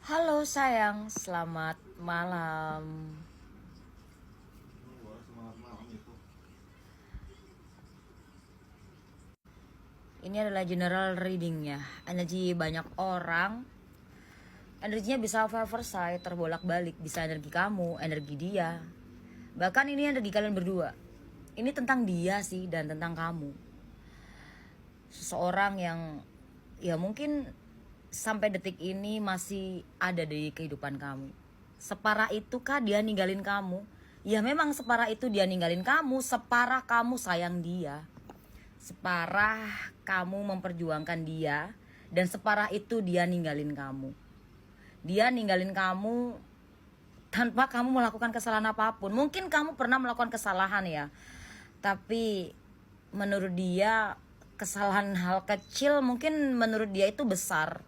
Halo sayang, selamat malam. Semangat malam itu. Ini adalah general reading ya. Energi banyak orang. Energinya bisa over side, terbolak-balik. Bisa energi kamu, energi dia. Bahkan ini energi kalian berdua. Ini tentang dia sih dan tentang kamu. Seseorang yang ya mungkin sampai detik ini masih ada di kehidupan kamu. Separah itukah dia ninggalin kamu? Ya memang separah itu dia ninggalin kamu. Separah kamu sayang dia. Separah kamu memperjuangkan dia, dan separah itu dia ninggalin kamu. Dia ninggalin kamu tanpa kamu melakukan kesalahan apapun. Mungkin kamu pernah melakukan kesalahan ya, tapi menurut dia kesalahan hal kecil mungkin menurut dia itu besar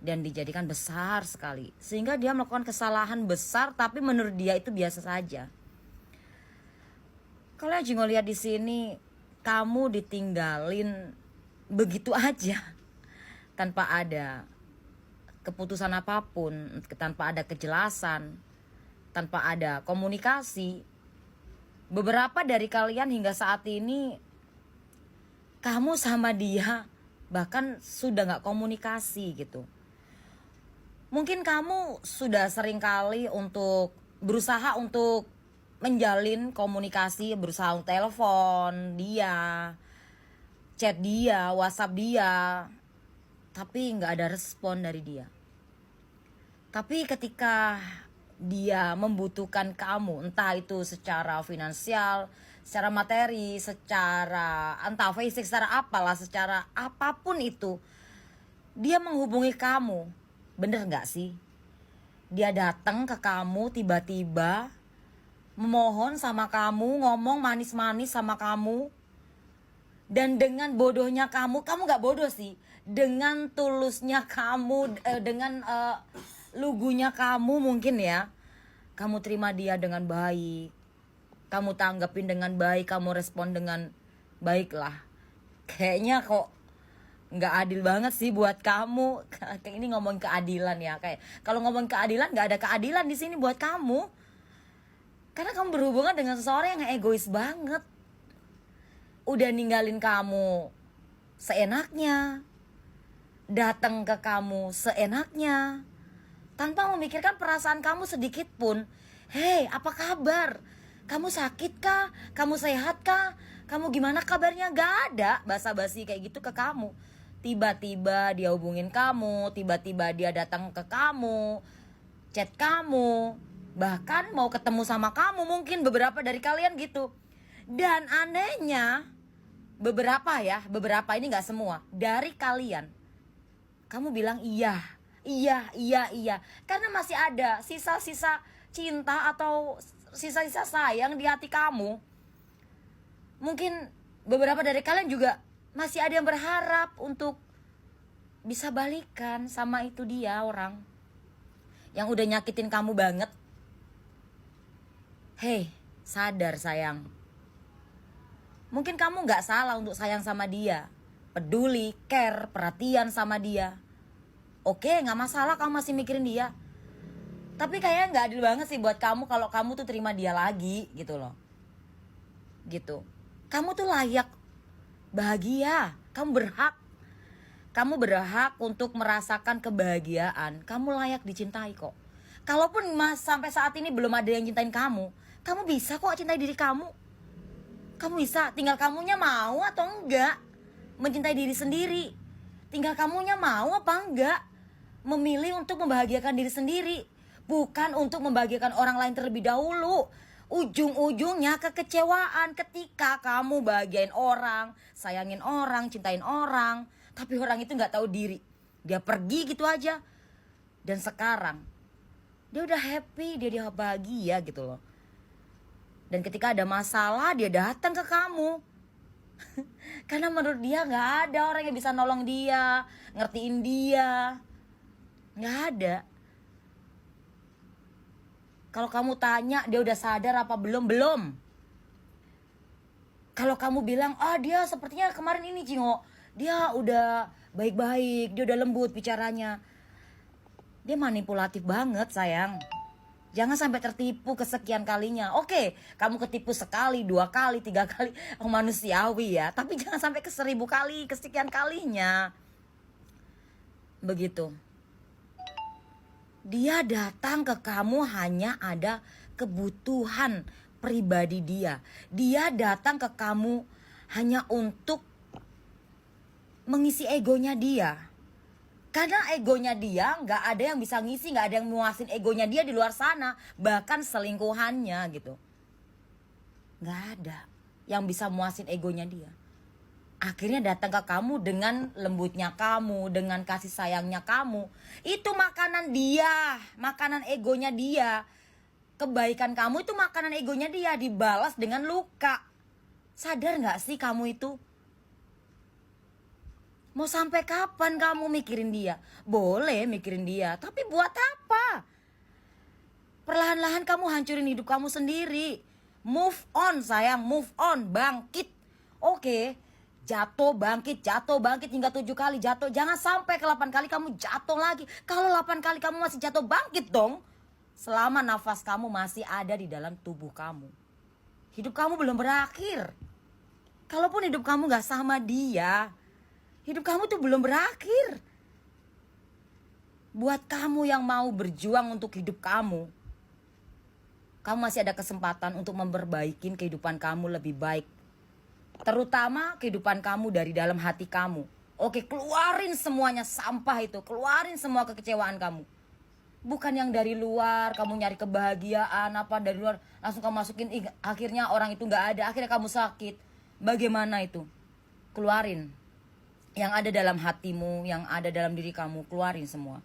dan dijadikan besar sekali, sehingga dia melakukan kesalahan besar tapi menurut dia itu biasa saja. Kalau Aji ngeliat di sini, kamu ditinggalin begitu aja tanpa ada keputusan apapun, tanpa ada kejelasan, tanpa ada komunikasi. Beberapa dari kalian hingga saat ini kamu sama dia bahkan sudah gak komunikasi gitu. Mungkin kamu sudah sering kali untuk berusaha untuk menjalin komunikasi, berusaha untuk telepon dia, chat dia, WhatsApp dia, tapi nggak ada respon dari dia. Tapi ketika dia membutuhkan kamu, entah itu secara finansial, secara materi, secara entah fisik, secara apalah, secara apapun itu, dia menghubungi kamu. Bener nggak sih? Dia datang ke kamu tiba-tiba, memohon sama kamu, ngomong manis-manis sama kamu. Dan dengan bodohnya kamu gak bodoh sih. Dengan tulusnya kamu, dengan lugunya kamu mungkin ya, kamu terima dia dengan baik. Kamu tanggapin dengan baik, kamu respon dengan baik lah. Kayaknya kok gak adil banget sih buat kamu. Kayak ini ngomong keadilan ya. Kayak kalau ngomong keadilan, gak ada keadilan di sini buat kamu. Karena kamu berhubungan dengan seseorang yang egois banget. Udah ninggalin kamu seenaknya, datang ke kamu seenaknya, tanpa memikirkan perasaan kamu sedikit pun. Hei, apa kabar? Kamu sakit kah? Kamu sehat kah? Kamu gimana kabarnya? Gak ada basa-basi kayak gitu ke kamu. Tiba-tiba dia hubungin kamu, tiba-tiba dia datang ke kamu, chat kamu, bahkan mau ketemu sama kamu, mungkin beberapa dari kalian gitu. Dan anehnya beberapa ini gak semua dari kalian, kamu bilang iya, iya, iya, iya, karena masih ada sisa-sisa cinta atau sisa-sisa sayang di hati kamu. Mungkin beberapa dari kalian juga masih ada yang berharap untuk bisa balikan sama itu dia, orang yang udah nyakitin kamu banget. Hei, sadar sayang. Mungkin kamu gak salah untuk sayang sama dia, peduli, care, perhatian sama dia. Oke, gak masalah kamu masih mikirin dia. Tapi kayaknya gak adil banget sih buat kamu kalau kamu tuh terima dia lagi gitu loh. Gitu. Kamu tuh layak bahagia. Kamu berhak. Kamu berhak untuk merasakan kebahagiaan. Kamu layak dicintai kok. Kalaupun sampai saat ini belum ada yang cintain kamu bisa kok cintai diri kamu. Kamu bisa, tinggal kamunya mau atau enggak mencintai diri sendiri. Tinggal kamunya mau apa enggak memilih untuk membahagiakan diri sendiri, bukan untuk membahagiakan orang lain terlebih dahulu. Ujung-ujungnya kekecewaan ketika kamu bahagiain orang, sayangin orang, cintain orang, tapi orang itu gak tahu diri. Dia pergi gitu aja. Dan sekarang dia udah happy, dia bahagia gitu loh. Dan ketika ada masalah dia datang ke kamu. Karena menurut dia gak ada orang yang bisa nolong dia, ngertiin dia. Gak ada. Kalau kamu tanya dia udah sadar apa belum? Belum. Kalau kamu bilang, dia sepertinya kemarin ini, Cingo, dia udah baik-baik, dia udah lembut bicaranya. Dia manipulatif banget sayang. Jangan sampai tertipu kesekian kalinya. Oke, kamu ketipu sekali, 2 kali, 3 kali, oh, manusiawi ya. Tapi jangan sampai ke 1000 kali, kesekian kalinya. Begitu. Dia datang ke kamu hanya ada kebutuhan pribadi dia. Dia datang ke kamu hanya untuk mengisi egonya dia. Karena egonya dia nggak ada yang bisa ngisi, nggak ada yang muasin egonya dia di luar sana. Bahkan selingkuhannya gitu. Nggak ada yang bisa muasin egonya dia. Akhirnya datang ke kamu dengan lembutnya kamu, dengan kasih sayangnya kamu. Itu makanan dia, makanan egonya dia. Kebaikan kamu itu makanan egonya dia, dibalas dengan luka. Sadar nggak sih kamu itu? Mau sampai kapan kamu mikirin dia? Boleh mikirin dia, tapi buat apa? Perlahan-lahan kamu hancurin hidup kamu sendiri. Move on sayang, move on, bangkit. Oke, jatuh bangkit hingga 7 kali jatuh. Jangan sampai ke 8 kali kamu jatuh lagi. Kalau 8 kali kamu masih jatuh, bangkit dong. Selama nafas kamu masih ada di dalam tubuh kamu. Hidup kamu belum berakhir. Kalaupun hidup kamu gak sama dia, hidup kamu tuh belum berakhir. Buat kamu yang mau berjuang untuk hidup kamu masih ada kesempatan untuk memperbaiki kehidupan kamu lebih baik. Terutama kehidupan kamu dari dalam hati kamu. Oke, keluarin semuanya sampah itu. Keluarin semua kekecewaan kamu. Bukan yang dari luar, kamu nyari kebahagiaan apa dari luar, langsung kamu masukin, akhirnya orang itu gak ada, akhirnya kamu sakit. Bagaimana itu? Keluarin. Yang ada dalam hatimu, yang ada dalam diri kamu, keluarin semua.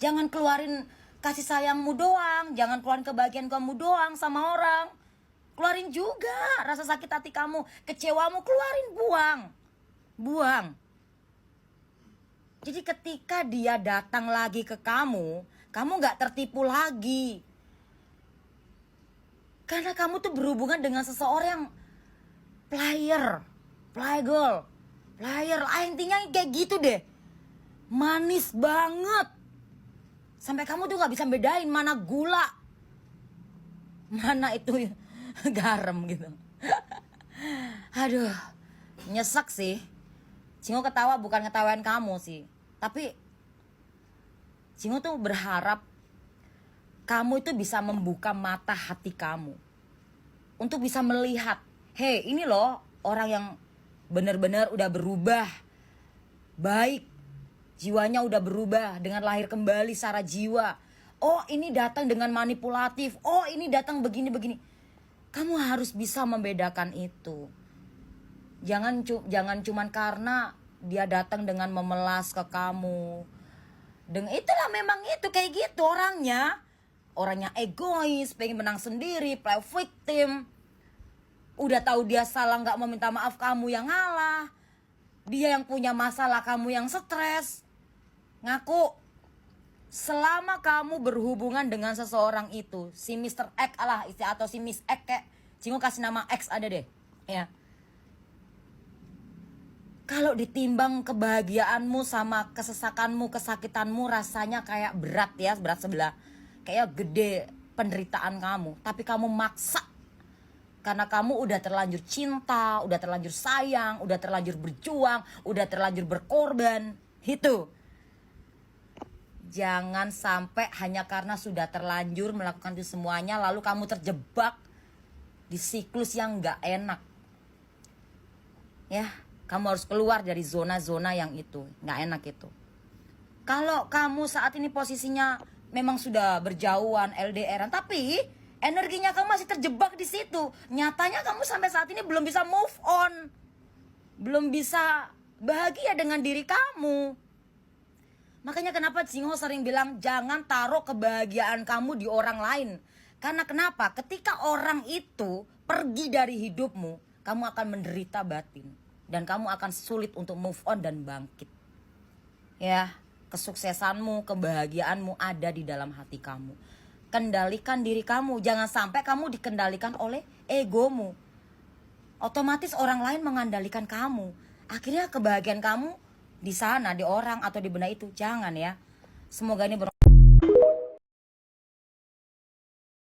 Jangan keluarin kasih sayangmu doang, jangan keluarin kebahagiaan kamu doang sama orang. Keluarin juga rasa sakit hati kamu, kecewamu, keluarin, buang. Jadi ketika dia datang lagi ke kamu gak tertipu lagi. Karena kamu tuh berhubungan dengan seseorang yang player girl. Intinya kayak gitu deh. Manis banget. Sampai kamu tuh gak bisa bedain mana gula, mana itu garam gitu. Aduh, nyesek sih. Cingo ketawa bukan ngetawain kamu sih. Tapi Cingo tuh berharap kamu itu bisa membuka mata hati kamu. Untuk bisa melihat, hey, ini loh orang yang benar-benar udah berubah, baik, jiwanya udah berubah dengan lahir kembali secara jiwa. Oh, ini datang dengan manipulatif. Oh, ini datang begini-begini. Kamu harus bisa membedakan itu. Jangan cuman karena dia datang dengan memelas ke kamu. Itulah memang itu kayak gitu orangnya. Orangnya egois, pengen menang sendiri, play victim. Udah tahu dia salah, nggak mau minta maaf, kamu yang ngalah. Dia yang punya masalah, kamu yang stres. Ngaku. Selama kamu berhubungan dengan seseorang itu, si Mr. X lah atau si Miss X, kayak Cingo kasih nama X ada deh, ya. Kalau ditimbang kebahagiaanmu sama kesesakanmu, kesakitanmu, rasanya kayak berat ya, berat sebelah. Kayak gede penderitaan kamu, tapi kamu maksa. Karena kamu udah terlanjur cinta, udah terlanjur sayang, udah terlanjur berjuang, udah terlanjur berkorban. Itu. Jangan sampai hanya karena sudah terlanjur melakukan itu semuanya, lalu kamu terjebak di siklus yang gak enak. Ya, kamu harus keluar dari zona-zona yang itu, gak enak itu. Kalau kamu saat ini posisinya memang sudah berjauhan, LDRan, tapi energinya kamu masih terjebak di situ. Nyatanya kamu sampai saat ini belum bisa move on. Belum bisa bahagia dengan diri kamu. Makanya kenapa Cingo sering bilang jangan taruh kebahagiaan kamu di orang lain. Karena kenapa? Ketika orang itu pergi dari hidupmu, kamu akan menderita batin. Dan kamu akan sulit untuk move on dan bangkit. Ya, kesuksesanmu, kebahagiaanmu ada di dalam hati kamu. Kendalikan diri kamu. Jangan sampai kamu dikendalikan oleh egomu. Otomatis orang lain mengandalkan kamu. Akhirnya kebahagiaan kamu di sana, di orang atau di benda itu. Jangan ya. Semoga ini